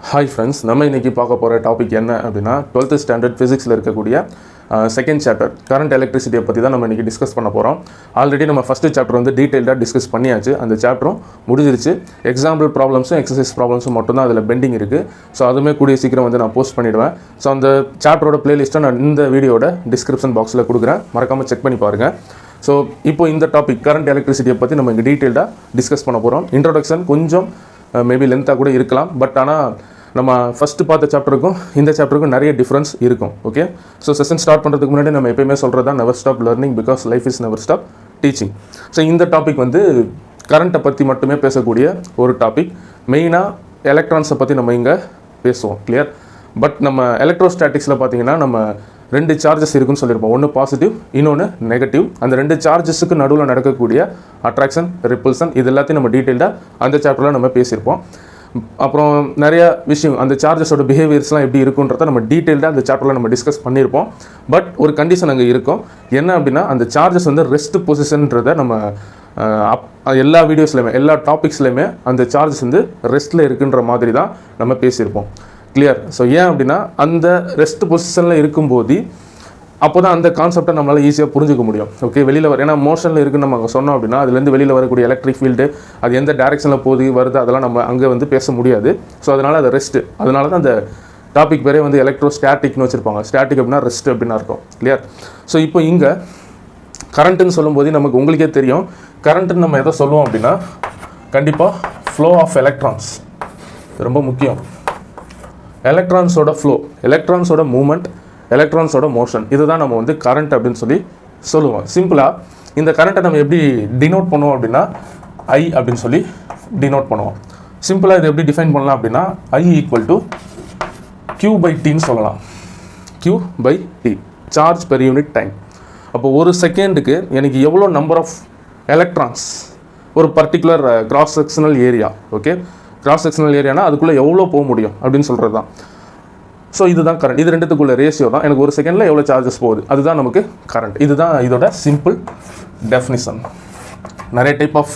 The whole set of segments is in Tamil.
ஹாய் ஃப்ரெண்ட்ஸ், நம்ம இன்றைக்கி பார்க்க போகிற டாபிக் என்ன அப்படின்னா 12th ஸ்டாண்டர்ட் ஃபிசிக்ஸில் இருக்கக்கூடிய செகண்ட் சாப்டர் கரண்ட் எலக்ட்ரிசிட்டியை பற்றி தான் நம்ம இன்றைக்கி டிஸ்கஸ் பண்ண போகிறோம். ஆல்ரெடி நம்ம ஃபஸ்ட்டு சாப்டர் வந்து டீட்டெயில்டாக டிஸ்கஸ் பண்ணியாச்சு. அந்த சாப்டரும் முடிஞ்சிருச்சு. எக்ஸாம்பிள் ப்ராப்ளம்ஸும் எக்ஸசைஸ் ப்ராப்ளம்ஸும் மட்டும்தான் அதில் பெண்டிங் இருக்குது. ஸோ அதுவுமே கூடிய சீக்கிரம் வந்து நான் போஸ்ட் பண்ணிவிடுவேன். ஸோ அந்த சாப்டரோட பிளேலிஸ்ட்டை நான் இந்த வீடியோட டிஸ்கிரிப்ஷன் பாக்ஸில் கொடுக்குறேன், மறக்காமல் செக் பண்ணி பாருங்கள். ஸோ இப்போ இந்த டாபிக் கரண்ட் எலக்ட்ரிசிட்டியை பற்றி நம்ம இங்கே டீட்டெயில்டாக டிஸ்கஸ் பண்ண போகிறோம். இன்ட்ரோடக்ஷன் கொஞ்சம் மேபி லென்த்தாக கூட இருக்கலாம், பட் ஆனால் நம்ம ஃபஸ்ட்டு பார்த்த சாப்டருக்கும் இந்த சாப்டருக்கும் நிறைய டிஃப்ரென்ஸ் இருக்கும். ஓகே, ஸோ செஷன் ஸ்டார்ட் பண்ணுறதுக்கு முன்னாடி நம்ம எப்பயுமே சொல்கிறது தான் never stop learning because life is never stop teaching. So இந்த டாபிக் வந்து கரண்ட்டை பற்றி மட்டுமே பேசக்கூடிய ஒரு டாபிக். மெயினாக எலக்ட்ரான்ஸை பற்றி நம்ம இங்கே பேசுவோம், கிளியர். பட் நம்ம எலக்ட்ரோஸ்டாட்டிக்ஸில் பார்த்தீங்கன்னா நம்ம ரெண்டு சார்ஜஸ் இருக்குன்னு சொல்லியிருப்போம். ஒன்று பாசிட்டிவ், இன்னொன்று நெகட்டிவ். அந்த ரெண்டு சார்ஜஸுக்கு நடுவில் நடக்கக்கூடிய அட்ராக்ஷன், ரிப்பல்சன், இது எல்லாத்தையும் நம்ம டீட்டெயில்டாக அந்த சாப்டரில் நம்ம பேசியிருப்போம். அப்புறம் நிறைய விஷயம் அந்த சார்ஜஸோட பிஹேவியர்ஸ்லாம் எப்படி இருக்குன்றத நம்ம டீட்டெயில்டாக அந்த சாப்டரில் நம்ம டிஸ்கஸ் பண்ணியிருப்போம். பட் ஒரு கண்டிஷன் அங்கே இருக்கும். என்ன அப்படின்னா, அந்த சார்ஜஸ் வந்து ரெஸ்ட் பொசிஷன்றதை நம்ம எல்லா வீடியோஸ்லையுமே எல்லா டாபிக்ஸ்லையுமே அந்த சார்ஜஸ் வந்து ரெஸ்ட்டில் இருக்குன்ற மாதிரி தான் நம்ம பேசியிருப்போம், கிளியர். ஸோ ஏன் அப்படின்னா, அந்த ரெஸ்ட் பொசிஷனில் இருக்கும்போது அப்போ தான் அந்த கான்செப்டை நம்மளால் ஈஸியாக புரிஞ்சுக்க முடியும். ஓகே, வெளியில் ஏன்னா மோஷனில் இருக்குன்னு நம்ம சொன்னோம் அப்படின்னா அதுலேருந்து வெளியில் வரக்கூடிய எலக்ட்ரிக் ஃபீல்டு அது எந்த டேரெக்ஷனில் போகுது வருது அதெல்லாம் நம்ம அங்கே வந்து பேச முடியாது. ஸோ அதனால் அது ரெஸ்ட்டு. அதனால தான் அந்த டாபிக் பேரே வந்து எலக்ட்ரோஸ்டாட்டிக்னு வச்சுருப்பாங்க. ஸ்டாட்டிக் அப்படின்னா ரெஸ்ட் அப்படின்னு அர்த்தம், கிளியர். ஸோ இப்போ இங்கே கரண்ட்டுன்னு சொல்லும்போது நமக்கு உங்களுக்கே தெரியும், கரண்ட்டுன்னு நம்ம எதை சொல்லுவோம் அப்படின்னா கண்டிப்பாக ஃப்ளோ ஆஃப் எலக்ட்ரான்ஸ் ரொம்ப முக்கியம். எலக்ட்ரான்ஸோட ஃப்ளோ, எலக்ட்ரான்ஸோட மூமெண்ட், எலக்ட்ரான்ஸோட மோஷன், இதுதான் நம்ம வந்து கரண்ட் அப்படின்னு சொல்லி சொல்லுவோம். சிம்பிளாக இந்த கரண்ட்டை நம்ம எப்படி டினோட் பண்ணுவோம் அப்படின்னா ஐ அப்படின்னு சொல்லி டினோட் பண்ணுவோம். சிம்பிளாக இது எப்படி டிஃபைன் பண்ணலாம் அப்படின்னா I equal to Q by டின்னு சொல்லலாம். Q by T, charge per unit time. அப்போ ஒரு செகண்டுக்கு எனக்கு எவ்வளோ நம்பர் ஆஃப் எலக்ட்ரான்ஸ் ஒரு particular cross sectional area, okay, cross sectional ஏரியானா அதுக்குள்ளே எவ்வளோ போக முடியும் அப்படின்னு சொல்கிறது தான். ஸோ இதுதான் கரண்ட். இது ரெண்டுத்துக்குள்ள ரேஷியோ தான். எனக்கு ஒரு செகண்டில் எவ்வளோ சார்ஜஸ் போகுது அதுதான் நமக்கு கரண்ட். இதுதான் இதோட சிம்பிள் டெஃபினிஷன். நிறைய டைப் ஆஃப்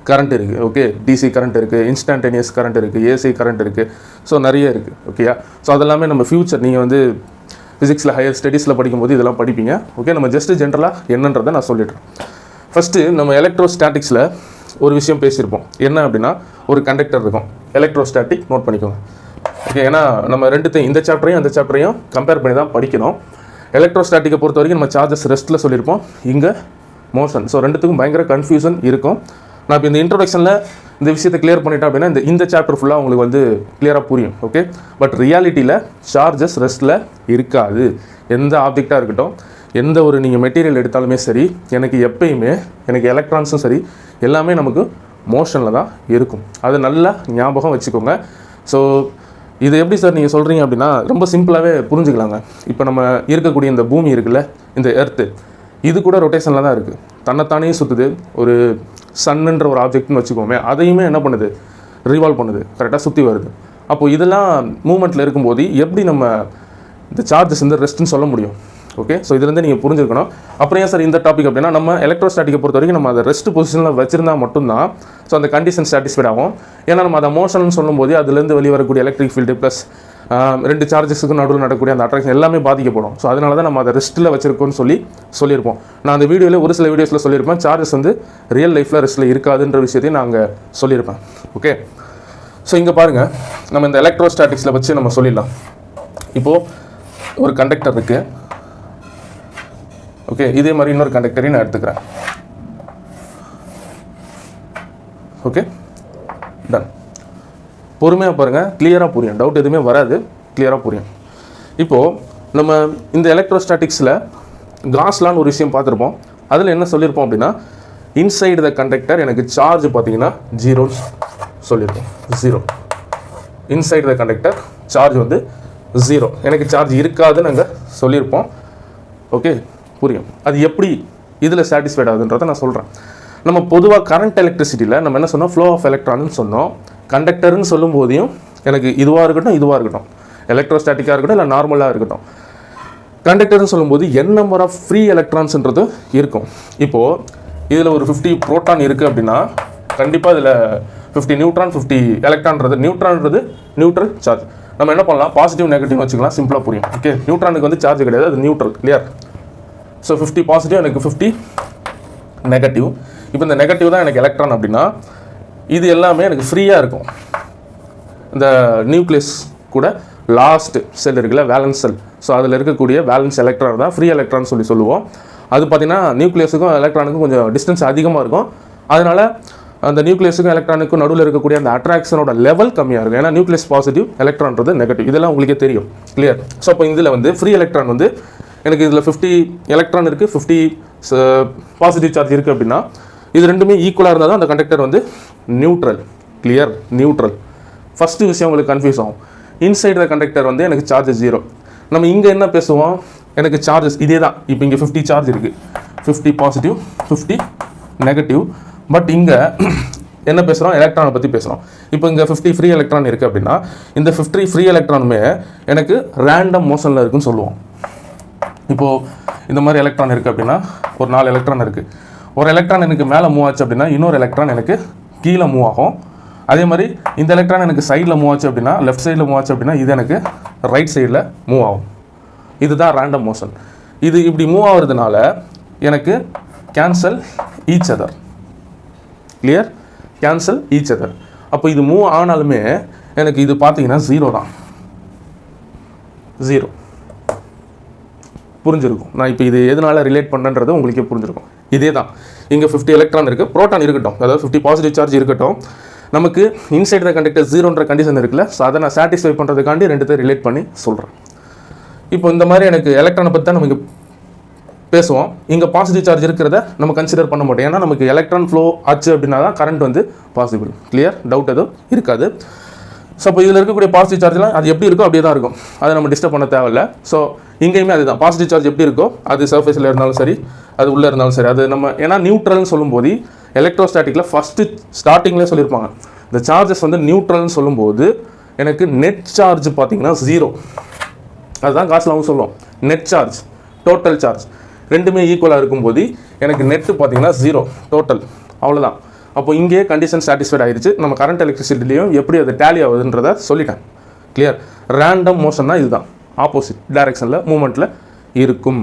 கரண்ட் இருக்குது. ஓகே, டிசி கரண்ட் இருக்குது, இன்ஸ்டன்டேனியஸ் கரண்ட் இருக்குது, ஏசி கரண்ட் இருக்குது. ஸோ நிறைய இருக்குது. ஓகேயா, ஸோ அதெல்லாமே நம்ம ஃபியூச்சர் நீங்கள் வந்து ஃபிசிக்ஸில் ஹையர் ஸ்டடீஸில் படிக்கும்போது இதெல்லாம் படிப்பீங்க. ஓகே, நம்ம ஜஸ்ட்டு ஜென்ரலாக என்னன்றதை நான் சொல்லிடுறேன். ஃபஸ்ட்டு நம்ம எலக்ட்ரோஸ்டாட்டிக்ஸில் ஒரு விஷயம் பேசியிருப்போம். என்ன அப்படின்னா, ஒரு கண்டக்டர் இருக்கும், எலக்ட்ரோஸ்டாட்டிக், நோட் பண்ணிக்கோங்க. ஓகே, ஏன்னா நம்ம ரெண்டுத்தையும் இந்த சாப்டரையும் அந்த சாப்டரையும் கம்பேர் பண்ணி தான் படிக்கணும். எலக்ட்ரோஸ்டாட்டிக்கை பொறுத்த வரைக்கும் நம்ம சார்ஜஸ் ரெஸ்ட்டில் சொல்லியிருப்போம், இங்கே மோஷன். ஸோ ரெண்டுத்துக்கும் பயங்கர கன்ஃபியூஷன் இருக்கும். நான் இப்போ இந்த இன்ட்ரோடக்ஷனில் இந்த விஷயத்தை கிளியர் பண்ணிட்டேன் அப்படின்னா இந்த சாப்டர் ஃபுல்லாக உங்களுக்கு வந்து கிளியராக புரியும். ஓகே, பட் ரியாலிட்டியில் சார்ஜஸ் ரெஸ்ட்டில் இருக்காது. எந்த ஆப்ஜெக்டாக இருக்கட்டும், எந்த ஒரு நீங்கள் மெட்டீரியல் எடுத்தாலுமே சரி, எனக்கு எப்பயுமே எனக்கு எலக்ட்ரான்ஸும் சரி எல்லாமே நமக்கு மோஷனில் தான் இருக்கும். அது நல்லா ஞாபகம் வச்சுக்கோங்க. ஸோ இது எப்படி சார் நீங்கள் சொல்கிறீங்க அப்படின்னா ரொம்ப சிம்பிளாகவே புரிஞ்சுக்கலாங்க. இப்போ நம்ம இருக்கக்கூடிய இந்த பூமி இருக்குல்ல, இந்த எர்த்து, இது கூட ரொட்டேஷனில் தான் இருக்குது, தன்னைத்தானே சுற்றுது. ஒரு சன்னுன்ற ஒரு ஆப்ஜெக்ட்னு வச்சுக்கோமே, அதையுமே என்ன பண்ணுது, ரிவால்வ் பண்ணுது, கரெக்டாக சுற்றி வருது. அப்போது இதெல்லாம் மூமெண்ட்டில் இருக்கும்போது எப்படி நம்ம இந்த சார்ஜஸ் வந்து ரெஸ்ட்டுன்னு சொல்ல முடியும்? ஓகே, ஸோ இதுலேருந்து நீங்கள் புரிஞ்சுக்கணும். அப்புறம் ஏன் சார் இந்த டாபிக் அப்படின்னா, நம்ம எலக்ட்ரோஸ்டாட்டிக்கை பொறுத்த வரைக்கும் நம்ம அதை ரெஸ்ட் பொசிஷனில் வச்சிருந்தா மட்டும்தான் ஸோ அந்த கண்டிஷன் சாட்டிஸ்ஃபைட் ஆகும். ஏன்னா நம்ம அதை மோஷன் சொல்லும்போது அதுலேருந்து வெளியே வரக்கூடிய எலக்ட்ரிக் ஃபீல்டு ப்ளஸ் ரெண்டு சார்ஜஸுக்கு நடுவில் நடக்கக்கூடிய அந்த அட்ராக்ஷன் எல்லாமே பாதிக்கப்படும். ஸோ அதனால தான் நம்ம அதை ரெஸ்ட்டில் வச்சிருக்கோம்னு சொல்லியிருப்போம். நான் அந்த வீடியோவில் ஒரு சில வீடியோஸில் சொல்லியிருப்பேன், சார்ஜஸ் வந்து ரியல் லைஃப்பில் ரெஸ்ட்டில் இருக்காதுன்ற விஷயத்தையும் நான் அங்கே சொல்லியிருப்பேன். ஓகே, ஸோ இங்கே பாருங்கள், நம்ம இந்த எலக்ட்ரோஸ்டாட்டிக்ஸில் வச்சு நம்ம சொல்லிடலாம். இப்போது ஒரு கண்டக்டர் இருக்குது. ஓகே, இதே மாதிரி இன்னொரு கண்டக்டரையும் நான் எடுத்துக்கிறேன். Okay, done. பொறுமையாக பாருங்கள், கிளியராக புரியும், டவுட் எதுவுமே வராது, கிளியராக புரியும். இப்போது நம்ம இந்த எலக்ட்ரோஸ்டாட்டிக்ஸில் காஸ்லான்னு ஒரு விஷயம் பார்த்துருப்போம். அதில் என்ன சொல்லியிருப்போம் அப்படின்னா, இன்சைடு த கண்டக்டர் எனக்கு சார்ஜ் பார்த்தீங்கன்னா 0 சொல்லியிருப்போம். 0 இன்சைடு த கண்டக்டர் சார்ஜ் வந்து 0, எனக்கு சார்ஜ் இருக்காதுன்னு நாங்கள் சொல்லியிருப்போம். ஓகே, புரியும். அது எப்படி இதில் சாட்டிஸ்ஃபைட் ஆகுதுன்றதை நான் சொல்கிறேன். நம்ம பொதுவாக கரண்ட் எலக்ட்ரிசிட்டியில் நம்ம என்ன சொன்னோம், ஃப்ளோ ஆஃப் எலக்ட்ரான்னு சொன்னோம். கண்டக்டர்னு சொல்லும் போதையும் எனக்கு இதுவாக இருக்கட்டும், எலக்ட்ரோஸ்டாட்டிக்காக இருக்கட்டும், இல்லை நார்மலாக இருக்கட்டும், கண்டக்டர்னு சொல்லும்போது என் நம்பர் ஆஃப் ஃப்ரீ எலக்ட்ரான்ஸ்ன்றது இருக்கும். இப்போது இதில் ஒரு 50 புரோட்டான் இருக்குது அப்படின்னா கண்டிப்பாக இதில் 50 நியூட்ரான் 50 எலக்ட்ரான்றது நியூட்ரல் சார்ஜ். நம்ம என்ன பண்ணலாம், பாசிட்டிவ் நெகட்டிவ் வச்சுக்கலாம், சிம்பிளாக புரியும். ஓகே, நியூட்ரானுக்கு வந்து சார்ஜ் கிடையாது, அது நியூட்ரல். கிளியர்? ஸோ 50 பாசிட்டிவ், எனக்கு 50 நெகட்டிவ். இப்போ இந்த நெகட்டிவ் தான் எனக்கு எலக்ட்ரான் அப்படின்னா இது எல்லாமே எனக்கு ஃப்ரீயாக இருக்கும். இந்த நியூக்ளியஸ் கூட லாஸ்ட் செல் இருக்குல்ல, வேலன்ஸ் செல், ஸோ அதில் இருக்கக்கூடிய வேலன்ஸ் எலக்ட்ரான் தான் ஃப்ரீ எலக்ட்ரான் சொல்லுவோம். அது பார்த்திங்கன்னா நியூக்ளியஸுக்கும் எலக்ட்ரானுக்கும் கொஞ்சம் டிஸ்டன்ஸ் அதிகமாக இருக்கும். அதனால் அந்த நியூக்ளியஸுக்கும் எலக்ட்ரானுக்கும் நடுவில் இருக்கக்கூடிய அந்த அட்ராக்ஷனோட லெவல் கம்மியாக இருக்கும். ஏன்னா நியூக்ளியஸ் பாசிட்டிவ், எலக்ட்ரான்றது நெகட்டிவ். இதெல்லாம் உங்களுக்கே தெரியும். கிளியர்? ஸோ அப்போ இதில் வந்து ஃப்ரீ எலக்ட்ரான் வந்து எனக்கு இதில் 50 எலக்ட்ரான் இருக்குது, 50 பாசிட்டிவ் சார்ஜ் இருக்குது அப்படின்னா இது ரெண்டுமே ஈக்குவலாக இருந்தால் தான் அந்த கண்டக்டர் வந்து நியூட்ரல். கிளியர்? நியூட்ரல். ஃபஸ்ட்டு விஷயம் உங்களுக்கு கன்ஃபியூஸ் ஆகும். இன்சைட் த கண்டக்டர் வந்து எனக்கு சார்ஜ் 0. நம்ம இங்கே என்ன பேசுவோம், எனக்கு சார்ஜஸ் இதே தான். இப்போ இங்கே 50 சார்ஜ் இருக்குது, 50 பாசிட்டிவ் 50 நெகட்டிவ். பட் இங்கே என்ன பேசுகிறோம், எலக்ட்ரானை பற்றி பேசுகிறோம். இப்போ இங்கே 50 ஃப்ரீ எலக்ட்ரான் இருக்குது அப்படின்னா இந்த 50 ஃப்ரீ எலக்ட்ரானுமே எனக்கு ரேண்டம் மோஷனில் இருக்குதுன்னு சொல்லுவோம். இப்போது இந்த மாதிரி எலக்ட்ரான் இருக்குது அப்படின்னா ஒரு 4 எலக்ட்ரான் இருக்குது. ஒரு எலக்ட்ரான் எனக்கு மேலே மூவ் ஆச்சு அப்படின்னா இன்னொரு எலக்ட்ரான் எனக்கு கீழே மூவ் ஆகும். அதே மாதிரி இந்த எலக்ட்ரான் எனக்கு சைடில் மூவ் ஆச்சு அப்படின்னா, லெஃப்ட் சைடில் மூவ் ஆச்சு அப்படின்னா இது எனக்கு ரைட் சைடில் மூவ் ஆகும். இதுதான் ரேண்டம் மோஷன். இது இப்படி மூவ் ஆகுறதுனால எனக்கு cancel each other. Clear? Cancel each other. அப்போ இது மூவ் ஆனாலுமே எனக்கு இது பார்த்தீங்கன்னா 0 தான். 0 புரிஞ்சிருக்கும். நான் இப்போ இது எதனால் ரிலேட் பண்ணுன்றது உங்களுக்கே புரிஞ்சிருக்கும். இதே தான். இங்கே 50 எலக்ட்ரான் இருக்குது, ப்ரோட்டான் இருக்கட்டும், அதாவது 50 பாசிட்டிவ் சார்ஜ் இருக்கட்டும். நமக்கு இன்சைட் த கண்டக்டர் 0ன்ற கண்டிஷன் இருக்குல்ல, ஸோ அதை நான் சாட்டிஸ்ஃபை பண்ணுறதுக்காண்டி ரெண்டுத்தையும் ரிலேட் பண்ணி சொல்கிறேன். இப்போ இந்த மாதிரி எனக்கு எலக்ட்ரானை பற்றி தான் நம்ம இங்கே பேசுவோம். இங்கே பாசிட்டிவ் சார்ஜ் இருக்கிறத நம்ம கன்சிடர் பண்ண மாட்டோம். ஏன்னா நமக்கு எலக்ட்ரான் ஃப்ளோ ஆச்சு அப்படின்னா தான் கரண்ட் வந்து பாசிபிள். கிளியர்? டவுட் எதுவும் இருக்காது. ஸோ இப்போ இதில் இருக்கக்கூடிய பாசிட்டிவ் சார்ஜ்லாம் அது எப்படி இருக்கோ அப்படியே தான் இருக்கும். அதை நம்ம டிஸ்டர்ப் பண்ண தேவையில்லை. ஸோ இங்கேயுமே அதுதான், பாசிட்டிவ் சார்ஜ் எப்படி இருக்கோ அது சர்ஃபேஸில் இருந்தாலும் சரி, அது உள்ளே இருந்தாலும் சரி, அது நம்ம ஏன்னா நியூட்ரல்னு சொல்லும்போது எலக்ட்ரோஸ்டாட்டிக்கில் ஃபஸ்ட்டு ஸ்டார்டிங்லேயே சொல்லியிருப்பாங்க, இந்த சார்ஜஸ் வந்து நியூட்ரல்னு சொல்லும்போது எனக்கு நெட் சார்ஜ் பார்த்தீங்கன்னா 0. அதுதான் காசுலாவும் சொல்லுவோம், நெட் சார்ஜ் டோட்டல் சார்ஜ் ரெண்டுமே ஈக்குவலாக இருக்கும்போது எனக்கு நெட்டு பார்த்தீங்கன்னா 0 டோட்டல், அவ்வளோதான். அப்போ இங்கேயே கண்டிஷன் சாட்டிஸ்ஃபைட் ஆகிடுச்சு. நம்ம கரண்ட் எலக்ட்ரிசிட்டிலையும் எப்படி அது டேலி ஆகுதுன்றதை சொல்லிட்டேன். கிளியர்? ரேண்டம் மோஷன்னா இதுதான், ஆப்போசிட் டைரெக்ஷனில் மூமெண்ட்டில் இருக்கும்.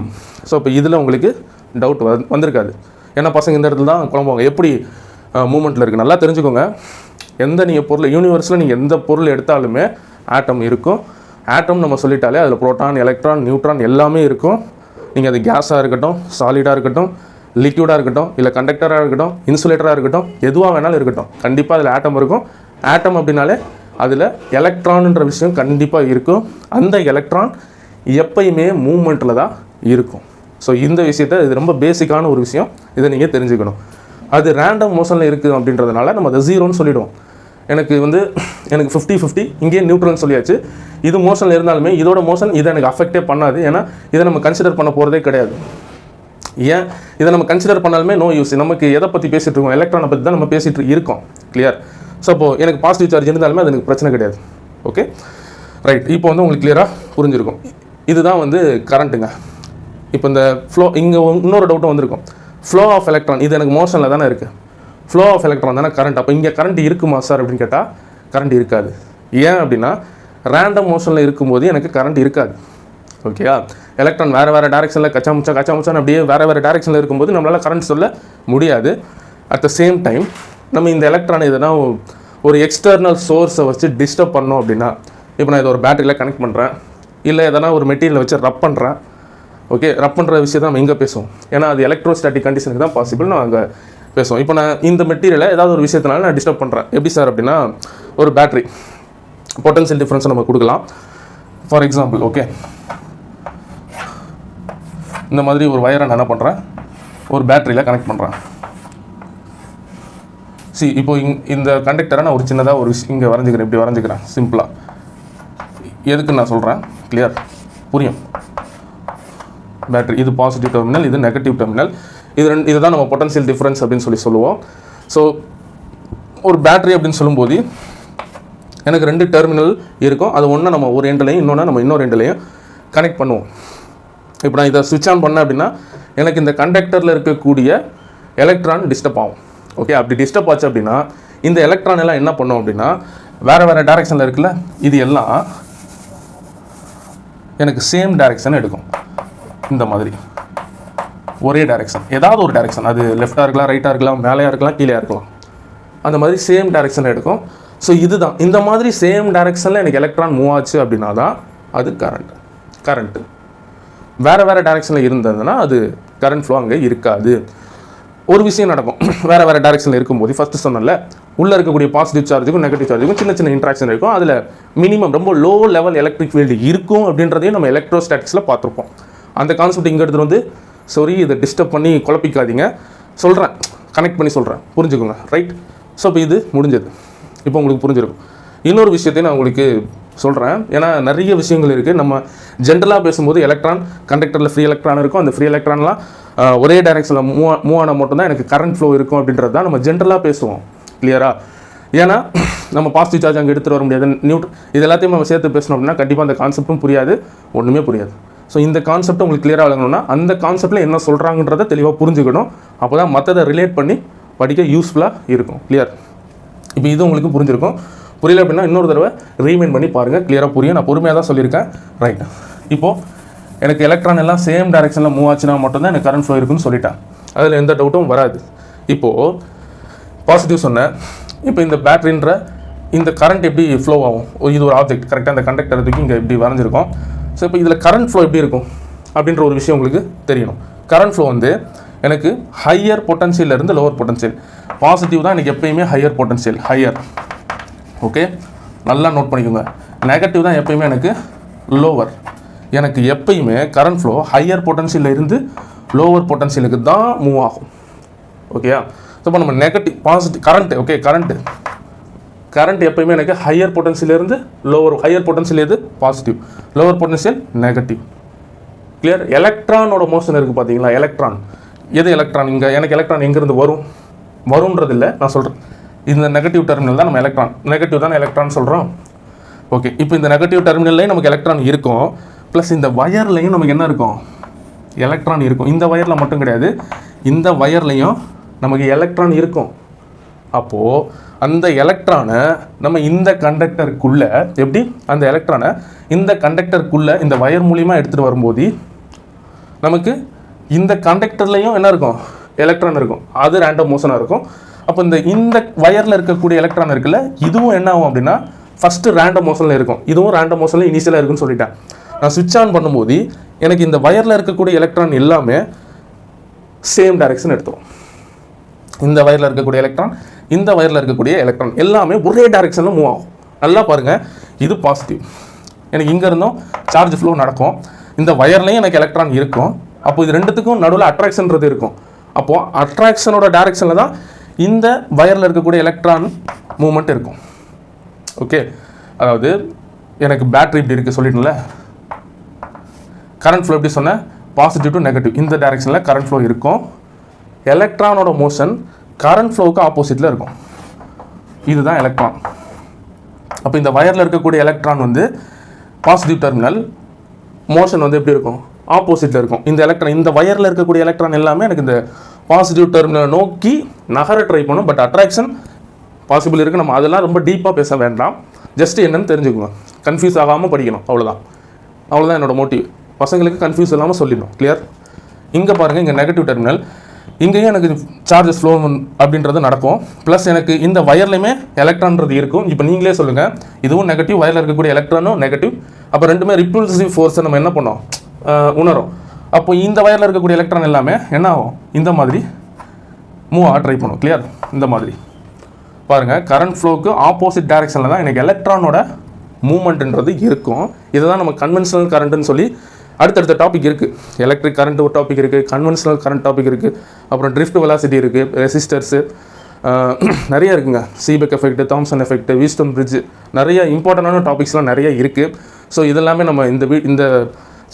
ஸோ இப்போ இதில் உங்களுக்கு டவுட் வந்திருக்காது. ஏன்னா பசங்க இந்த இடத்துல தான் குழம்புவாங்க, எப்படி மூமெண்ட்டில் இருக்குது. நல்லா தெரிஞ்சுக்கோங்க, எந்த நீங்கள் பொருள் யூனிவர்ஸில் நீங்கள் எந்த பொருள் எடுத்தாலுமே ஆட்டம் இருக்கும். ஆட்டம் நம்ம சொல்லிட்டாலே அதில் புரோட்டான், எலக்ட்ரான், நியூட்ரான் எல்லாமே இருக்கும். நீங்கள் அது கேஸாக இருக்கட்டும், சாலிடாக இருக்கட்டும், லிக்யூடாக இருக்கட்டும், இல்லை கண்டக்டராக இருக்கட்டும், இன்சுலேட்டராக இருக்கட்டும், எதுவாக வேணாலும் இருக்கட்டும், கண்டிப்பாக அதில் ஆட்டம் இருக்கும். ஆட்டம் அப்படின்னாலே அதில் எலக்ட்ரான்ன்ற விஷயம் கண்டிப்பாக இருக்கும். அந்த எலக்ட்ரான் எப்பயுமே மூமெண்ட்டில் தான் இருக்கும். ஸோ இந்த விஷயத்தை இது ரொம்ப பேசிக்கான ஒரு விஷயம், இதை நீங்கள் தெரிஞ்சுக்கணும். அது ரேண்டம் மோஷனில் இருக்குது அப்படின்றதுனால நம்ம அதை 0ன்னு சொல்லிவிடுவோம். எனக்கு 50-50 இங்கேயே நியூட்ரல்னு சொல்லியாச்சு. இது மோஷனில் இருந்தாலுமே இதோட மோஷன் இதை எனக்கு அஃபெக்டே பண்ணாது. ஏன்னா இதை நம்ம கன்சிடர் பண்ண போகிறதே கிடையாது. ஏன் இதை நம்ம கன்சிடர் பண்ணாலுமே நோ யூஸ். நமக்கு எதை பற்றி பேசிகிட்டு இருக்கோம், எலக்ட்ரானை பற்றி தான் நம்ம பேசிகிட்டு இருக்கோம். கிளியர்? ஸோ அப்போது எனக்கு பாசிட்டிவ் சார்ஜ் இருந்தாலுமே அது எனக்கு பிரச்சனை கிடையாது. Okay right. இப்போ வந்து உங்களுக்கு கிளியராக புரிஞ்சிருக்கும். இதுதான் வந்து கரண்ட்டுங்க. இப்போ இந்த ஃப்ளோ இங்கே இன்னொரு டவுட்டும் வந்திருக்கும், ஃப்ளோ ஆஃப் எலக்ட்ரான் இது எனக்கு மோஷனில் தானே இருக்குது, ஃப்ளோ ஆஃப் எலக்ட்ரான் தானே கரண்ட், அப்போ இங்கே கரண்ட் இருக்குமா சார் அப்படின்னு கேட்டால் கரண்ட் இருக்காது. ஏன் அப்படின்னா ரேண்டம் மோஷனில் இருக்கும்போது எனக்கு கரண்ட் இருக்காது. ஓகேயா? எலக்ட்ரான் வேறு டேரெக்ஷனில் கச்சாமுச்சான்னு அப்படியே வேறு டேரெக்ஷனில் இருக்கும்போது நம்மளால் கரண்ட் சொல்ல முடியாது. அட் த சேம் டைம் நம்ம இந்த எலக்ட்ரான் எதனா ஒரு எக்ஸ்டர்னல் சோர்ஸை வச்சு டிஸ்டர்ப் பண்ணோம் அப்படின்னா, இப்போ நான் இதை ஒரு பேட்டரியில் கனெக்ட் பண்ணுறேன், இல்லை எதனா ஒரு மெட்டீரியலை வச்சு ரப் பண்ணுறேன். ஓகே, ரப் பண்ணுற விஷயம் தான் நம்ம இங்கே பேசுவோம். ஏன்னா அது எலக்ட்ரோஸ்டாட்டிக் கண்டிஷனுக்கு தான் பாசிபிள். நான் அங்கே பேசுவோம். இப்போ நான் இந்த மெட்டீரியலை ஏதாவது ஒரு விஷயத்தினால நான் டிஸ்டர்ப் பண்ணுறேன். எப்படி சார் அப்படின்னா, ஒரு பேட்டரி பொட்டன்ஷியல் டிஃப்ரென்ஸை நம்ம கொடுக்கலாம். ஃபார் எக்ஸாம்பிள், ஓகே, இந்த மாதிரி ஒரு வயரை நான் என்ன பண்ணுறேன், ஒரு பேட்டரியில் கனெக்ட் பண்ணுறேன். இப்போ இந்த கண்டக்டரை நான் ஒரு சின்னதாக ஒரு இங்கே வரைஞ்சிக்கிறேன், இப்படி வரைஞ்சிக்கிறேன் சிம்பிளாக. எதுக்குன்னு நான் சொல்கிறேன், கிளியர்? புரியும். பேட்டரி இது பாசிட்டிவ் டெர்மினல், இது நெகட்டிவ் டெர்மினல். இதுதான் நம்ம பொட்டன்ஷியல் டிஃப்ரென்ஸ் அப்படின்னு சொல்லுவோம். ஸோ ஒரு பேட்டரி அப்படின்னு சொல்லும்போது எனக்கு 2 டெர்மினல் இருக்கும். அது ஒன்று நம்ம ஒரு எண்ட்லையும் இன்னொன்று நம்ம இன்னொரு எண்ட்லையும் கனெக்ட் பண்ணுவோம். இப்போ நான் இதை ஸ்விட்ச் ஆன் பண்ணேன் அப்படின்னா எனக்கு இந்த கண்டக்டரில் இருக்கக்கூடிய எலக்ட்ரான் டிஸ்டர்ப் ஆகும். ஓகே, அப்படி டிஸ்டர்ப் ஆச்சு அப்படின்னா இந்த எலக்ட்ரான் எல்லாம் என்ன பண்ணும் அப்படின்னா வேறு டைரெக்ஷனில் இருக்குல்ல, இது எல்லாம் எனக்கு சேம் டைரெக்ஷன் எடுக்கும். இந்த மாதிரி ஒரே டைரெக்ஷன், ஏதாவது ஒரு டைரெக்ஷன், அது லெஃப்டாக இருக்கலாம், ரைட்டாக இருக்கலாம், மேலேயா இருக்கலாம், கீழே இருக்கலாம், அந்த மாதிரி சேம் டைரெக்ஷன் எடுக்கும். ஸோ இதுதான், இந்த மாதிரி சேம் டைரெக்ஷனில் எனக்கு எலக்ட்ரான் மூவ் ஆச்சு அப்படின்னா தான் அது கரண்ட்டு. வேறு டைரெக்ஷனில் இருந்ததுன்னா அது கரண்ட் ஃப்ளோ அங்கே இருக்காது. ஒரு விஷயம் நடக்கும், வேறு டைரெக்ஷனில் இருக்கும்போது ஃபஸ்ட்டு சொன்னல, உள்ளே இருக்கக்கூடிய பாசிட்டிவ் சார்ஜுக்கும் நெகட்டிவ் சார்ஜுக்கும் சின்ன இன்ட்ராக்ஷன் இருக்கும். அதில் மினிமம் ரொம்ப லோ லெவல் எலக்ட்ரிக் ஃபீல்டு இருக்கும் அப்படின்றதையும் நம்ம எலக்ட்ரோஸ்டாட்டிக்ஸில் பார்த்துருப்போம். அந்த கான்செப்ட் இங்கே எடுத்துகிட்டு வந்து சாரி இதை டிஸ்டர்ப் பண்ணி குழப்பிக்காதீங்க, சொல்கிறேன், கனெக்ட் பண்ணி சொல்கிறேன், புரிஞ்சுக்கோங்க, ரைட்? ஸோ இப்போ இது முடிஞ்சது, இப்போ உங்களுக்கு புரிஞ்சிருக்கும். இன்னொரு விஷயத்தையும் நான் உங்களுக்கு சொல்கிறேன், ஏன்னா நிறைய விஷயங்கள் இருக்குது. நம்ம ஜென்ரலாக பேசும்போது எலக்ட்ரான் கண்டக்டரில் ஃப்ரீ எலக்ட்ரான் இருக்கும், அந்த ஃப்ரீ எலக்ட்ரான்லாம் ஒரே டைரெக்ஷனில் மூவ் ஆனால் மட்டும்தான் எனக்கு கரண்ட் ஃப்ளோ இருக்கும் அப்படின்றது தான் நம்ம ஜென்ரலாக பேசுவோம். கிளியரா? ஏன்னா நம்ம பாசிட்டிவ் சார்ஜ் அங்கே எடுத்துகிட்டு வர முடியாது, இது எல்லாத்தையும் நம்ம சேர்த்து பேசணும் அப்படின்னா கண்டிப்பாக அந்த கான்செப்ட்டும் புரியாது, ஒன்றுமே புரியாது. ஸோ இந்த கான்செப்ட் உங்களுக்கு கிளியராக விளங்கணும்னா அந்த கான்செப்ட்டில் என்ன சொல்கிறாங்கன்றதை தெளிவாக புரிஞ்சுக்கணும். அப்போ தான் மற்றதை ரிலேட் பண்ணி படிக்க யூஸ்ஃபுல்லாக இருக்கும். கிளியர்? இப்போ இது உங்களுக்கு புரிஞ்சிருக்கும். புரியல அப்படின்னா இன்னொரு தடவை ரீமைண்ட் பண்ணி பாருங்கள், கிளியராக புரியும். நான் பொறுமையாக தான் சொல்லியிருக்கேன், ரைட்? இப்போது எனக்கு எலக்ட்ரான் எல்லாம் சேம் டைரெக்ஷனில் மூவ் ஆச்சுன்னா மட்டும்தான் எனக்கு கரண்ட் ஃப்ளோ இருக்குன்னு சொல்லிட்டேன், அதில் எந்த டவுட்டும் வராது. இப்போது பாசிட்டிவ் சொன்னேன், இப்போ இந்த பேட்டரின்ற இந்த கரண்ட் எப்படி ஃப்ளோ ஆகும்? இது ஒரு ஆப்ஜெக்ட், கரெக்டாக அந்த கண்டக்டர் தூக்கி இங்கே எப்படி வரைஞ்சிருக்கோம். ஸோ இப்போ இதில் கரண்ட் ஃப்ளோ எப்படி இருக்கும் அப்படின்ற ஒரு விஷயம் உங்களுக்கு தெரியணும். கரண்ட் ஃப்ளோ வந்து எனக்கு ஹையர் பொட்டன்ஷியலேருந்து லோவர் பொட்டன்ஷியல். பாசிட்டிவ் தான் எனக்கு எப்பயுமே ஹையர் பொட்டன்ஷியல், ஹையர். ஓகே, நல்லா நோட் பண்ணிக்கோங்க. நெகட்டிவ் தான் எப்பயுமே எனக்கு லோவர். எனக்கு எப்பயுமே கரண்ட் ஃப்ளோ ஹையர் பொட்டன்ஷியலில் இருந்து லோவர் பொட்டன்ஷியலுக்கு தான் மூவ் ஆகும். ஓகேயா? ஸோ இப்போ நம்ம negative positive current, okay, current எப்பயுமே எனக்கு ஹையர் பொட்டன்ஷியலேருந்து லோவர், ஹையர் பொட்டன்ஷியல் எது? Positive, lower potential negative. Clear? எலக்ட்ரானோட மோஷன் இருக்குது பார்த்தீங்களா, எலக்ட்ரான் எது? எலக்ட்ரான் இங்கே எனக்கு எலக்ட்ரான் எங்கேருந்து வரும்ன்றது இல்லை, நான் சொல்கிறேன். இந்த நெகட்டிவ் டெர்மினல் தான் நம்ம எலக்ட்ரான், நெகட்டிவ் தான் எலக்ட்ரான் சொல்கிறோம். ஓகே, இப்போ இந்த நெகட்டிவ் டெர்மினல்லையும் நமக்கு எலக்ட்ரான் இருக்கும், ப்ளஸ் இந்த வயர்லையும் நமக்கு என்ன இருக்கும்? எலக்ட்ரான் இருக்கும். இந்த வயரில் மட்டும் கிடையாது, இந்த வயர்லையும் நமக்கு எலக்ட்ரான் இருக்கும். அப்போது அந்த எலக்ட்ரானை நம்ம இந்த கண்டக்டருக்குள்ளே எப்படி அந்த எலக்ட்ரானை இந்த கண்டக்டருக்குள்ளே இந்த வயர் மூலிமா எடுத்துகிட்டு வரும்போது நமக்கு இந்த கண்டக்டர்லேயும் என்ன இருக்கும்? எலக்ட்ரான் இருக்கும். அது ரேண்டம் மோஷனாக இருக்கும். அப்போ இந்த வயரில் இருக்கக்கூடிய எலக்ட்ரான் இருக்குல்ல, இதுவும் என்ன ஆகும் அப்படின்னா ஃபஸ்ட்டு ரேண்டம் மோஷனில் இருக்கும், இதுவும் ரேண்டம் மோஷனில் இனிஷியலாக இருக்குன்னு சொல்லிட்டேன். நான் சுவிட்ச் ஆன் பண்ணும்போது எனக்கு இந்த வயரில் இருக்கக்கூடிய எலக்ட்ரான் எல்லாமே சேம் டைரெக்ஷன் எடுத்துரும். இந்த வயரில் இருக்கக்கூடிய எலக்ட்ரான், இந்த வயரில் இருக்கக்கூடிய எலக்ட்ரான் எல்லாமே ஒரே டைரெக்ஷனில் மூவ் ஆகும். நல்லா பாருங்கள், இது பாசிட்டிவ். எனக்கு இங்கே இருந்தும் சார்ஜ் ஃப்ளோ நடக்கும், இந்த வயர்லையும் எனக்கு எலக்ட்ரான் இருக்கும். அப்போ இது ரெண்டுத்துக்கும் நடுவில் அட்ராக்ஷன்றது இருக்கும். அப்போது அட்ராக்ஷனோட டைரெக்ஷனில் தான் இந்த வயரில் இருக்கக்கூடிய எலக்ட்ரான் மூவ்மெண்ட் இருக்கும். ஓகே, அதாவது எனக்கு பேட்டரி இப்படி இருக்குது சொல்லிட்டேன்ல, கரண்ட் ஃப்ளோ எப்படி சொன்னேன்? பாசிட்டிவ் டு நெகட்டிவ், இந்த டைரெக்ஷனில் கரண்ட் ஃப்ளோ இருக்கும். எலக்ட்ரானோட மோஷன் கரண்ட் ஃப்ளோவுக்கு ஆப்போசிட்டில் இருக்கும். இதுதான் எலக்ட்ரான். அப்போ இந்த வயரில் இருக்கக்கூடிய எலக்ட்ரான் வந்து பாசிட்டிவ் டெர்மினல், மோஷன் வந்து எப்படி இருக்கும்? ஆப்போசிட்டில் இருக்கும். இந்த எலக்ட்ரான், இந்த வயரில் இருக்கக்கூடிய எலக்ட்ரான் எல்லாமே எனக்கு இந்த பாசிட்டிவ் டெர்மினலை நோக்கி நகர ட்ரை பண்ணும். பட் அட்ராக்ஷன் பாசிபிள் இருக்குது. நம்ம அதெல்லாம் ரொம்ப டீப்பாக பேச வேண்டாம், ஜஸ்ட் என்னன்னு தெரிஞ்சுக்கோங்க, கன்ஃபியூஸ் ஆகாமல் படிக்கணும், அவ்வளோதான் என்னோட மோட்டிவ். பசங்களுக்கு கன்ஃபியூஸ் இல்லாமல் சொல்லிடணும். கிளியர்? இங்கே பாருங்கள், இங்கே நெகட்டிவ் டெர்மினல், இங்கேயும் எனக்கு சார்ஜஸ் ஃப்ளோ அப்படின்றது நடக்கும். ப்ளஸ் எனக்கு இந்த வயர்லையுமே எலக்ட்ரான்றது இருக்கும். இப்போ நீங்களே சொல்லுங்கள், இதுவும் நெகட்டிவ், வயரில் இருக்கக்கூடிய எலக்ட்ரானும் நெகட்டிவ். அப்போ ரெண்டுமே ரிப்பல்சிவ் ஃபோர்ஸை நம்ம என்ன பண்ணோம்? உணரும். அப்போ இந்த வயரில் இருக்கக்கூடிய எலக்ட்ரான் எல்லாமே என்ன ஆகும்? இந்த மாதிரி மூவ் ஆக ட்ரை பண்ணும். கிளியர்? இந்த மாதிரி பாருங்கள், கரண்ட் ஃப்ளோவுக்கு ஆப்போசிட் டைரெக்ஷனில் தான் எனக்கு எலக்ட்ரானோட மூவ்மெண்ட்ன்றது இருக்கும். இதை தான் நம்ம கன்வென்ஷனல் கரண்ட்டுன்னு சொல்லி அடுத்தடுத்த டாபிக் இருக்குது. எலக்ட்ரிக் கரண்ட் ஒரு டாபிக் இருக்குது, கன்வென்ஷனல் கரண்ட் டாபிக் இருக்குது, அப்புறம் ட்ரிஃப்ட் வெலாசிட்டி இருக்குது, ரெசிஸ்டர்ஸு, நிறைய இருக்குங்க. Seebeck effect, Thomson effect, Wheatstone bridge, நிறைய இம்பார்ட்டண்டான டாபிக்ஸ்லாம் நிறைய இருக்குது. ஸோ இதெல்லாமே நம்ம இந்த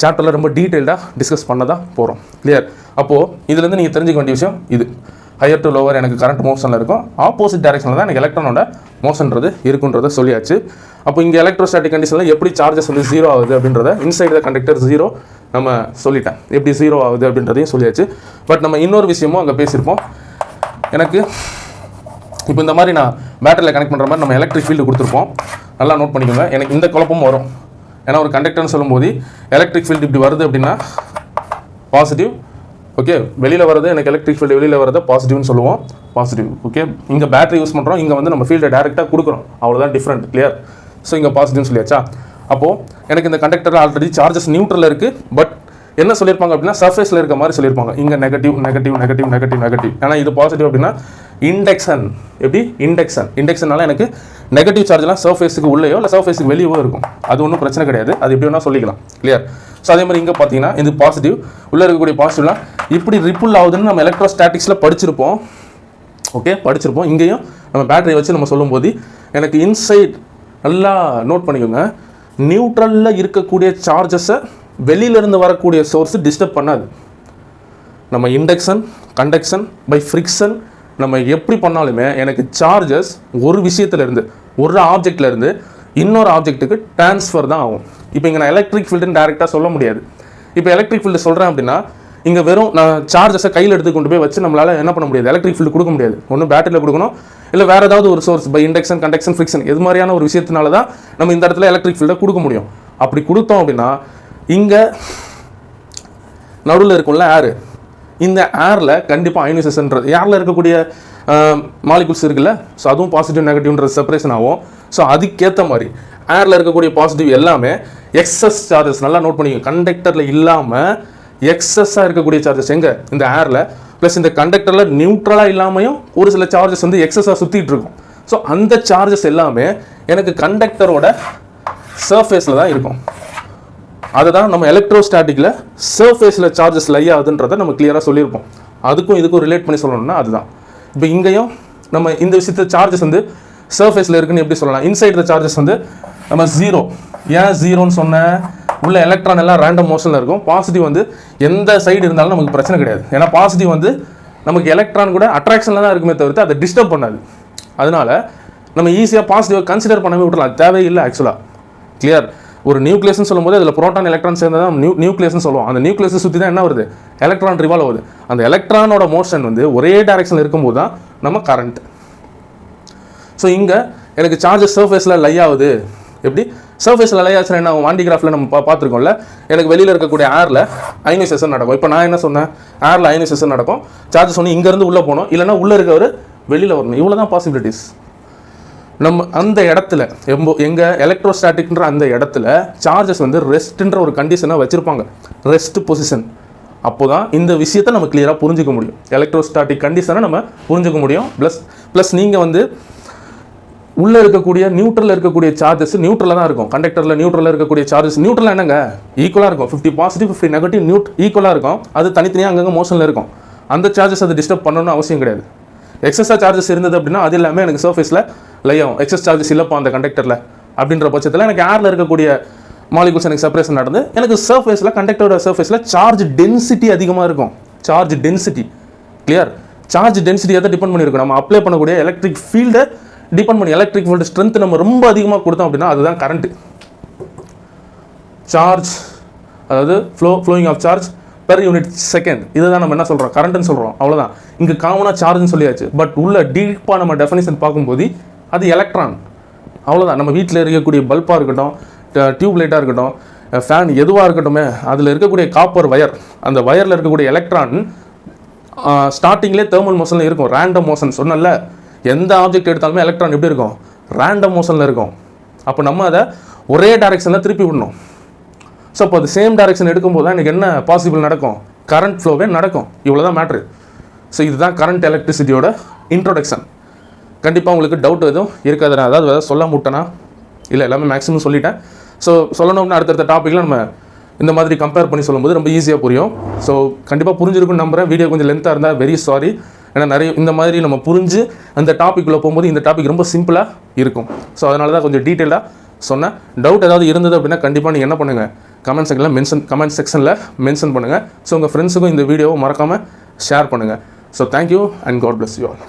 சாப்டரில் ரொம்ப டீட்டெயில்டாக டிஸ்கஸ் பண்ண தான் போகிறோம். கிளியர்? அப்போது இதுலேருந்து நீங்கள் தெரிஞ்சுக்க வேண்டிய விஷயம் இது, ஹையர் டு லோவர் எனக்கு கரண்ட் மோஷனில் இருக்கும், ஆப்போசிட் டைரெக்ஷனில் தான் எனக்கு எலக்ட்ரானோட மோஷன்றது இருக்குன்றதை சொல்லியாச்சு. அப்போ இங்கே எலக்ட்ரோஸ்டாட்டிக் கண்டிஷனில் எப்படி சார்ஜஸ் வந்து ஜீரோ ஆகுது அப்படின்றத, இன்சைட் த கண்டக்டர் ஜீரோ நம்ம சொல்லிட்டேன், எப்படி ஜீரோ ஆகுது அப்படின்றதையும் சொல்லியாச்சு. பட் நம்ம இன்னொரு விஷயமும் அங்கே பேசியிருப்போம். எனக்கு இப்போ இந்த மாதிரி நான் பேட்டரியில் கனெக்ட் பண்ணுற மாதிரி நம்ம எலக்ட்ரிக் ஃபீல்டு கொடுத்துருப்போம். நல்லா நோட் பண்ணிக்கோங்க. எனக்கு இந்த குழப்பமும் வரும். ஏன்னா ஒரு கண்டக்டர்னு சொல்லும்போது எலக்ட்ரிக் ஃபீல்டு இப்படி வருது அப்படின்னா பாசிட்டிவ். ஓகே, வெளியில் வரது எனக்கு எலக்ட்ரிக் ஃபீல்டு வெளியில் வரது பாசிட்டிவ்னு சொல்லுவோம். பாசிட்டிவ். ஓகே, இங்கே பேட்டரி யூஸ் பண்ணுறோம், இங்கே வந்து நம்ம ஃபீல்டை டேரெக்டாக கொடுக்குறோம், அவ்வளோதான் டிஃப்ரெண்ட். கிளியர்? ஸோ இங்கே பாசிட்டிவ்னு சொல்லியாச்சா? அப்போது எனக்கு இந்த கண்டக்டரில் ஆல்ரெடி சார்ஜஸ் நியூட்ரலில் இருக்குது. பட் என்ன சொல்லியிருப்பாங்க அப்படின்னா சர்ஃபேஸில் இருக்க மாதிரி சொல்லியிருப்பாங்க. இங்கே negative negative negative negative negative. ஏன்னா இது பாசிட்டிவ் அப்படின்னா இண்டக்ஷன். எப்படி? இண்டக்ஷனால எனக்கு நெகட்டிவ் சார்ஜ்லாம் சர்ஃபேஸுக்கு உள்ளேயோ இல்லை சர்ஃபேஸுக்கு வெளியவோ இருக்கும். அது ஒன்றும் பிரச்சனை கிடையாது, அது எப்படி வேணால் சொல்லிக்கலாம். கிளியர்? ஸோ அதே மாதிரி இங்கே பார்த்தீங்கன்னா இது பாசிட்டிவ், உள்ளே இருக்கக்கூடிய பாசிட்டிவ்லாம் இப்படி ரிப்புல் ஆகுதுன்னு நம்ம எலக்ட்ரோஸ்டாட்டிக்ஸில் படிச்சிருப்போம். ஓகே, படிச்சிருப்போம். இங்கேயும் நம்ம பேட்டரியை வச்சு நம்ம சொல்லும்போது எனக்கு இன்சைட் நல்லா நோட் பண்ணிக்கோங்க, நியூட்ரலில் இருக்கக்கூடிய சார்ஜஸை வெளியிலேருந்து வரக்கூடிய சோர்ஸு டிஸ்டர்ப் பண்ணாது. நம்ம இண்டக்ஷன் கண்டக்ஷன் பை ஃப்ரிக்ஷன் நம்ம எப்படி பண்ணாலுமே எனக்கு சார்ஜஸ் ஒரு விஷயத்துலேருந்து ஒரு ஆப்ஜெக்ட்லேருந்து இன்னொரு ஆப்ஜெக்ட்டுக்கு ட்ரான்ஸ்ஃபர் தான் ஆகும். இப்போ இங்கே நான் எலக்ட்ரிக் ஃபீல்டுன்னு டேரெக்டாக சொல்ல முடியாது. இப்போ எலக்ட்ரிக் ஃபீல்டு சொல்கிறேன் அப்படின்னா இங்கே வெறும் நான் சார்ஜஸை கையில் எடுத்து கொண்டு போய் வச்சு நம்மளால் என்ன பண்ண முடியாது, எலக்ட்ரிக் ஃபீல்டு கொடுக்க முடியாது. ஒன்று பேட்டரியில் கொடுக்கணும், இல்லை வேறு ஏதாவது ஒரு source by induction conduction friction இது மாதிரியான ஒரு விஷயத்தினால தான் நம்ம இந்த இடத்துல எலக்ட்ரிக் ஃபீல்டை கொடுக்க முடியும். அப்படி கொடுத்தோம் அப்படின்னா இங்கே நடுவில் இருக்கும்ல ஏர், இந்த ஏரில் கண்டிப்பாக அயனைசேஷன்றது ஏரில் இருக்கக்கூடிய மாலிகுல்ஸ் இருக்குல்ல, ஸோ அதுவும் பாசிட்டிவ் நெகட்டிவ்ன்ற செப்பரேஷன் ஆகும். ஸோ அதுக்கேற்ற மாதிரி ஏரில் இருக்கக்கூடிய பாசிட்டிவ் எல்லாமே எக்ஸஸ் சார்ஜஸ். நல்லா நோட் பண்ணிக்கோங்க, கண்டக்டரில் இல்லாமல் எக்ஸஸாக இருக்கக்கூடிய சார்ஜஸ் எங்கே இந்த ஏரில், ப்ளஸ் இந்த கண்டக்டரில் நியூட்ரலாக இல்லாமையும் ஒரு சில சார்ஜஸ் வந்து எக்ஸஸாக சுற்றிட்டு இருக்கும். ஸோ அந்த சார்ஜஸ் எல்லாமே எனக்கு கண்டக்டரோட சர்ஃபேஸில் தான் இருக்கும். அதை தான் நம்ம எலக்ட்ரோஸ்டாட்டிக்கில் சர்ஃபேஸில் சார்ஜஸ் லை ஆகுதுன்றதை நம்ம கிளியராக சொல்லியிருப்போம். அதுக்கும் இதுக்கும் ரிலேட் பண்ணி சொல்லணும்னா அதுதான். இப்போ இங்கேயும் நம்ம இந்த விஷயத்த சார்ஜஸ் வந்து சர்ஃபேஸில் இருக்குன்னு எப்படி சொல்லலாம், இன்சைட் த சார்ஜஸ் வந்து நம்ம ஜீரோ. ஏன் ஜீரோன்னு சொன்ன, உள்ள எலக்ட்ரான் எல்லாம் ரேண்டம் மோஷனில் இருக்கும். பாசிட்டிவ் வந்து எந்த சைடு இருந்தாலும் நமக்கு பிரச்சனை கிடையாது. ஏன்னா பாசிட்டிவ் வந்து நமக்கு எலக்ட்ரான் கூட அட்ராக்ஷனில் தான் இருக்குமே தவிர்த்து அதை டிஸ்டர்ப் பண்ணாது. அதனால நம்ம ஈஸியாக பாசிட்டிவை கன்சிடர் பண்ணவே விட்டுலாம், அது தேவையில்லை ஆக்சுவலாக. கிளியர்? ஒரு நியூக்ளியஸ்னு சொல்லும்போது அதில் புரோட்டான் எலக்ட்ரான் சேர்ந்தா தான் நியூக்ளியஸ்னு சொல்லுவோம். அந்த நியூக்ளியஸை சுற்றி தான் என்ன வருது, எலக்ட்ரான் ரிவால்வ் ஆகுது. அந்த எலக்ட்ரானோட மோஷன் வந்து ஒரே டைரக்ஷனில் இருக்கும்போது தான் நம்ம கரண்ட். ஸோ இங்கே எனக்கு சார்ஜஸ் சர்ஃபேஸில் லை ஆகுது. எப்படி சர்ஃபேஸில் லை ஆச்சுன்னா என்ன ஆகும், வாண்டிகிராஃபில் நம்ம பார்த்துருக்கோம்ல, எனக்கு வெளியில் இருக்கக்கூடிய ஏரில் அயனைசேஷன் நடக்கும். இப்போ நான் என்ன சொன்னேன், ஏரில் அயனைசேஷன் நடக்கும், சார்ஜஸ் ஒன்று இங்கேருந்து உள்ளே போகணும், இல்லைனா உள்ளே இருக்கவர் வெளியில் வரணும். இவ்வளோ தான் பாசிபிலிட்டிஸ். நம்ம அந்த இடத்துல எங்கள் எலக்ட்ரோஸ்டாட்டிக்ன்ற அந்த இடத்துல சார்ஜஸ் வந்து ரெஸ்ட்ன்ற ஒரு கண்டிஷனை வச்சுருப்பாங்க, ரெஸ்ட் பொசிஷன். அப்போ தான் இந்த விஷயத்தை நம்ம கிளியராக புரிஞ்சிக்க முடியும், எலக்ட்ரோஸ்டாட்டிக் கண்டிஷனை நம்ம புரிஞ்சிக்க முடியும். ப்ளஸ் நீங்கள் வந்து உள்ளே இருக்கக்கூடிய நியூட்ரலில் இருக்கக்கூடிய சார்ஜஸ் நியூட்ரலில் தான் இருக்கும். கண்டக்டரில் நியூட்ரலில் இருக்கக்கூடிய சார்ஜஸ் நியூட்ரல் என்னங்க ஈக்குவலாக இருக்கும், 50 பாசிட்டிவ் 50 நெகட்டிவ் ஈக்குவலாக இருக்கும். அது தனித்தனியாக அங்கங்கே மோஷனில் இருக்கும். அந்த சார்ஜஸ் அதை டிஸ்டர்ப் பண்ணணும்னு அவசியம் கிடையாது. எக்ஸஸாக சார்ஜஸ் இருந்தது அப்படின்னா அது எல்லாமே எனக்கு சர்ஃபேஸில் லை ஆகும். எக்ஸஸ் சார்ஜஸ் இல்லைப்பா அந்த கண்டக்டரில் அப்படின்ற பட்சத்தில் எனக்கு ஏரில் இருக்கக்கூடிய மாலிகுல்ஸ் எனக்கு செப்பரேஷன் நடந்து எனக்கு சர்ஃபேஸில் கண்டக்டரோட சர்ஃபேஸில் சார்ஜ் டென்சிட்டி அதிகமாக இருக்கும். Charge density. Clear? Charge density எதை டிபெண்ட் பண்ணியிருக்கும், நம்ம அப்ளை பண்ணக்கூடிய எலக்ட்ரிக் ஃபீல்டை டிபெண்ட் பண்ணி. எலக்ட்ரிக் ஃபீல்டு ஸ்ட்ரென்த் நம்ம ரொம்ப அதிகமாக கொடுத்தோம் அப்படின்னா அதுதான் கரண்ட். சார்ஜ் அதாவது flowing of charge per unit second, இதுதான் நம்ம என்ன சொல்கிறோம், கரண்ட்னு சொல்கிறோம். அவ்வளோதான். இங்கே காமனாக சார்ஜ்னு சொல்லியாச்சு. பட் உள்ள டீப்பாக நம்ம டெஃபினிஷன் பார்க்கும்போது அது எலக்ட்ரான். அவ்வளோதான். நம்ம வீட்டில் இருக்கக்கூடிய பல்பாக இருக்கட்டும், டியூப் லைட்டாக இருக்கட்டும், ஃபேன் எதுவாக இருக்கட்டுமே, அதில் இருக்கக்கூடிய காப்பர் வயர், அந்த வயரில் இருக்கக்கூடிய எலக்ட்ரான் ஸ்டார்டிங்லேயே தேர்மல் மோஷனில் இருக்கும். ரேண்டம் மோஷன் சொன்னல, எந்த ஆப்ஜெக்ட் எடுத்தாலுமே எலக்ட்ரான் எப்படி இருக்கும், ரேண்டம் மோஷனில் இருக்கும். அப்போ நம்ம அதை ஒரே டைரெக்ஷனில் திருப்பி விடணும். ஸோ அப்போ அது சேம் டைரெக்ஷன் எடுக்கும்போது தான் எனக்கு என்ன பாசிபிள் நடக்கும், கரண்ட் ஃப்ளோவே நடக்கும். இவ்வளோ தான் மேட்ரு. ஸோ இதுதான் கரண்ட் எலக்ட்ரிசிட்டியோட இன்ட்ரோடக்ஷன். கண்டிப்பாக உங்களுக்கு டவுட் எதுவும் இருக்காது. நான் அதாவது சொல்ல முட்டேனா இல்லை, எல்லாமே மேக்ஸிமம் சொல்லிட்டேன். ஸோ சொல்லணும்னா அடுத்தடுத்த டாப்பிக்கில் நம்ம இந்த மாதிரி கம்பேர் பண்ணி சொல்லும்போது ரொம்ப ஈஸியாக புரியும். ஸோ கண்டிப்பாக புரிஞ்சிருக்குன்னு நம்புகிறேன். வீடியோ கொஞ்சம் லென்த்தாக இருந்தால் வெரி சாரி. ஏன்னா நிறைய இந்த மாதிரி நம்ம புரிஞ்சு அந்த டாப்பிக்குள்ளே போகும்போது இந்த டாபிக் ரொம்ப சிம்பிளாக இருக்கும். ஸோ அதனால தான் கொஞ்சம் டீட்டெயிலாக சொன்னேன். டவுட் ஏதாவது இருந்தது அப்படின்னா கண்டிப்பாக நீங்கள் என்ன பண்ணுங்கள், கமெண்ட் செக்ஷனில் மென்ஷன் பண்ணுங்கள். ஸோ உங்கள் ஃப்ரெண்ட்ஸுக்கும் இந்த வீடியோவை மறக்காமல் ஷேர் பண்ணுங்கள். So thank you and God bless you all.